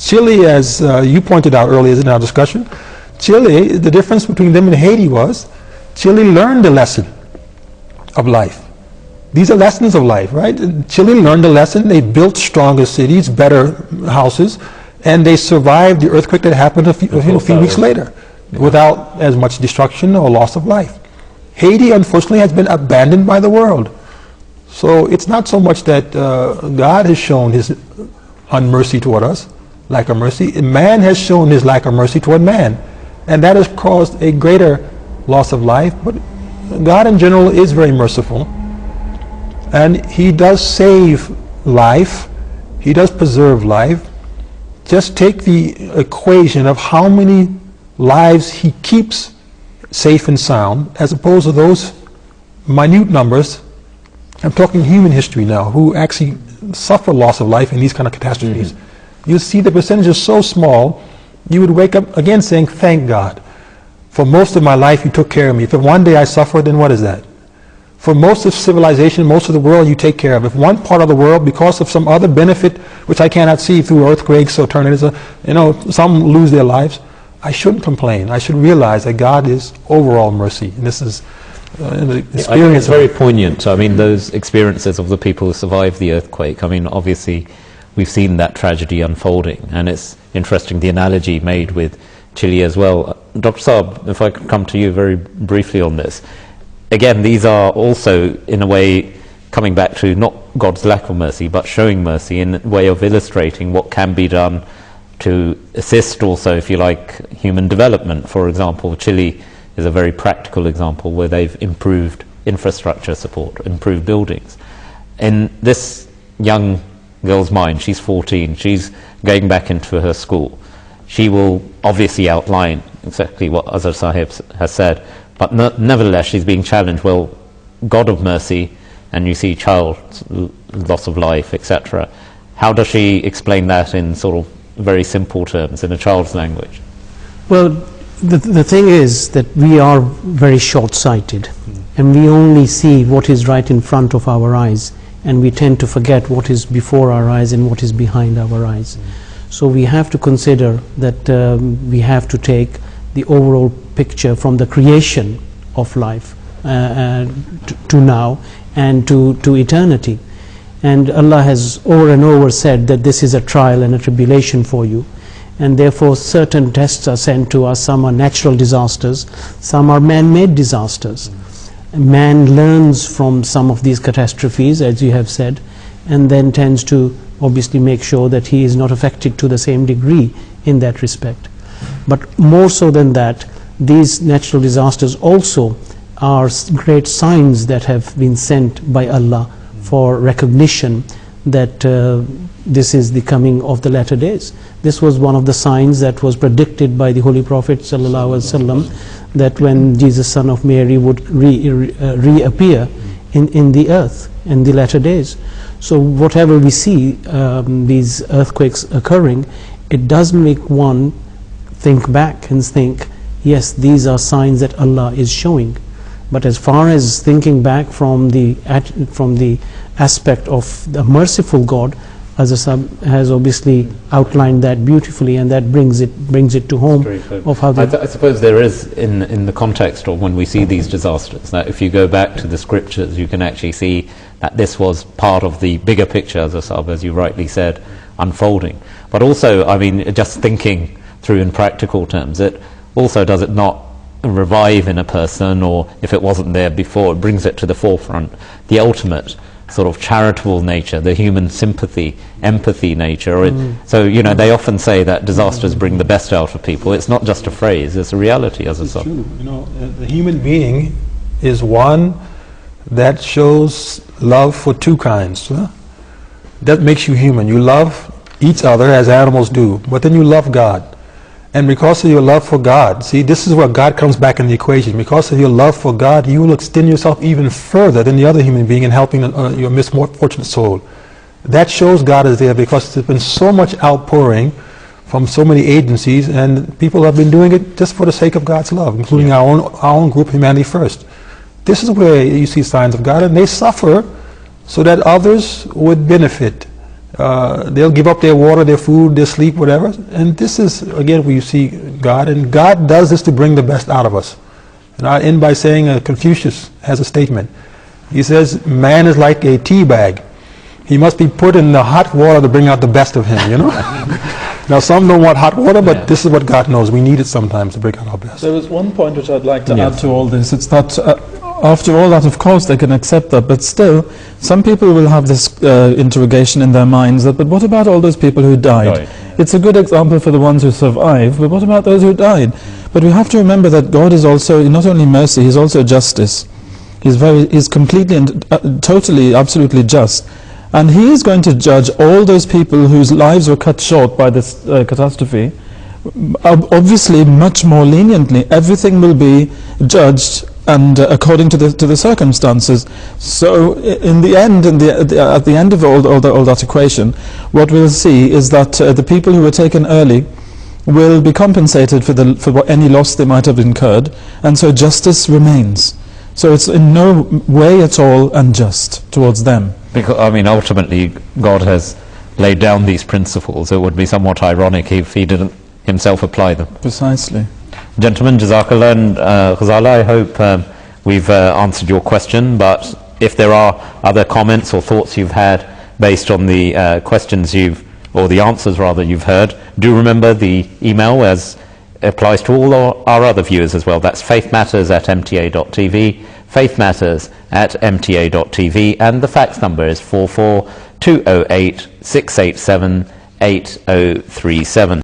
Chile, as you pointed out earlier in our discussion, Chile, the difference between them and Haiti was Chile learned the lesson of life. These are lessons of life, right? Chile learned the lesson. They built stronger cities, better houses, and they survived the earthquake that happened a few weeks later without as much destruction or loss of life. Haiti, unfortunately, has been abandoned by the world. So it's not so much that God has shown his unmercy toward us, lack of mercy. Man has shown his lack of mercy toward man. And that has caused a greater loss of life. But God in general is very merciful. And he does save life. He does preserve life. Just take the equation of how many lives he keeps safe and sound, as opposed to those minute numbers. I'm talking human history now, who actually suffer loss of life in these kind of catastrophes. Mm-hmm. You see the percentage is so small, you would wake up again saying, thank God. For most of my life, you took care of me. If one day I suffer, then what is that? For most of civilization, most of the world, you take care of. If one part of the world, because of some other benefit, which I cannot see through earthquakes or tornadoes, some lose their lives, I shouldn't complain. I should realize that God is overall mercy. And this is an experience. I think it's very poignant. I mean, those experiences of the people who survived the earthquake, I mean, obviously, we've seen that tragedy unfolding. And it's interesting, the analogy made with Chile as well. Dr. Saab, if I could come to you very briefly on this. Again, these are also, in a way, coming back to not God's lack of mercy, but showing mercy in a way of illustrating what can be done to assist also, if you like, human development. For example, Chile is a very practical example where they've improved infrastructure support, improved buildings. In this young girl's mind, she's 14, she's going back into her school. She will obviously outline exactly what Azhar Sahib has said, but nevertheless she's being challenged, well, God of mercy, and you see child loss of life, etc. How does she explain that in sort of very simple terms, in a child's language? Well, the thing is that we are very short-sighted, and we only see what is right in front of our eyes, and we tend to forget what is before our eyes and what is behind our eyes. So we have to consider that we have to take the overall picture from the creation of life to now and to eternity. And Allah has over and over said that this is a trial and a tribulation for you, and therefore certain tests are sent to us. Some are natural disasters, some are man-made disasters. Man learns from some of these catastrophes, as you have said, and then tends to obviously make sure that he is not affected to the same degree in that respect. But more so than that, these natural disasters also are great signs that have been sent by Allah for recognition that this is the coming of the latter days. This was one of the signs that was predicted by the Holy Prophet ﷺ, that when Jesus, son of Mary, would reappear in the earth in the latter days. So whatever we see, these earthquakes occurring, it does make one think back and think, yes, these are signs that Allah is showing. But as far as thinking back from the aspect of the merciful God, Azhar has obviously outlined that beautifully, and that brings it to home of how I suppose there is in the context of when we see these disasters, that if you go back to the scriptures, you can actually see that this was part of the bigger picture, as you rightly said, unfolding. But also, I mean, just thinking through in practical terms, it also, does it not revive in a person, or if it wasn't there before, it brings it to the forefront, the ultimate sort of charitable nature, the human sympathy, empathy nature. So, they often say that disasters bring the best out of people. It's not just a phrase, it's a reality. As it's true. The human being is one that shows love for two kinds. That makes you human. You love each other as animals do, but then you love God. And because of your love for God, see, this is where God comes back in the equation. Because of your love for God, you will extend yourself even further than the other human being in helping your misfortunate soul. That shows God is there, because there's been so much outpouring from so many agencies, and people have been doing it just for the sake of God's love, including our own group, Humanity First. This is where you see signs of God, and they suffer so that others would benefit. They'll give up their water, their food, their sleep, whatever. And this is, again, where you see God. And God does this to bring the best out of us. And I end by saying Confucius has a statement. He says, man is like a tea bag. He must be put in the hot water to bring out the best of him, you know? Now, some don't want hot water, but this is what God knows. We need it sometimes to bring out our best. There was one point which I'd like to add to all this. It's that after all that, of course, they can accept that, but still, some people will have this interrogation in their minds that, but what about all those people who died? It's a good example for the ones who survived, but what about those who died? But we have to remember that God is also not only mercy, He's also justice. He's completely and totally, absolutely just. And He is going to judge all those people whose lives were cut short by this catastrophe, obviously much more leniently. Everything will be judged and according to the circumstances. So in the end, at the end of all that equation, what we'll see is that the people who were taken early will be compensated for any loss they might have incurred, and so justice remains. So it's in no way at all unjust towards them. Because, I mean, ultimately, God has laid down these principles. It would be somewhat ironic if He didn't Himself apply them. Precisely. Gentlemen, Jazakallah and Ghazala, I hope we've answered your question, but if there are other comments or thoughts you've had based on the questions or the answers rather you've heard, do remember the email as applies to all our other viewers as well. That's faithmatters@mta.tv, faithmatters@mta.tv, and the fax number is 44208 687 8037.